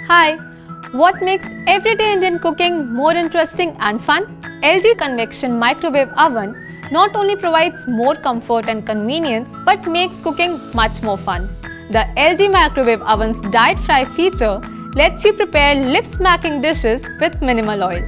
Hi! What makes everyday Indian cooking more interesting and fun? LG Convection Microwave Oven not only provides more comfort and convenience but makes cooking much more fun. The LG Microwave Oven's Diet Fry feature lets you prepare lip-smacking dishes with minimal oil.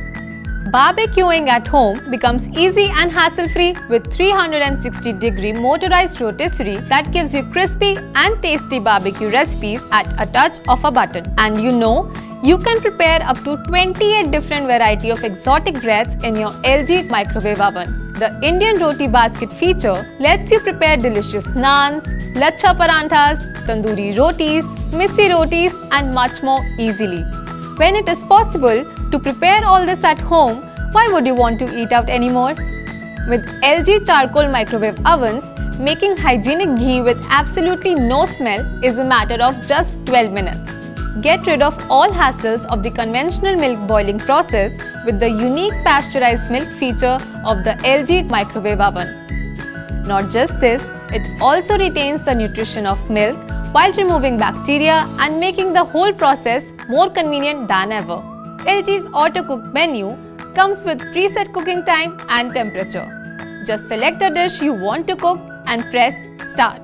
Barbecuing at home becomes easy and hassle-free with 360-degree motorized rotisserie that gives you crispy and tasty barbecue recipes at a touch of a button. And you can prepare up to 28 different varieties of exotic breads in your LG microwave oven. The Indian Roti Basket feature lets you prepare delicious naans, lachha paranthas, tandoori rotis, missi rotis and much more easily. When it is possible to prepare all this at home, why would you want to eat out anymore? With LG charcoal microwave ovens, making hygienic ghee with absolutely no smell is a matter of just 12 minutes. Get rid of all hassles of the conventional milk boiling process with the unique pasteurized milk feature of the LG microwave oven. Not just this, it also retains the nutrition of milk while removing bacteria and making the whole process more convenient than ever. LG's auto cook menu comes with preset cooking time and temperature. Just select a dish you want to cook and press start.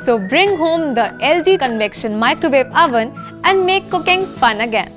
So bring home the LG Convection Microwave Oven and make cooking fun again.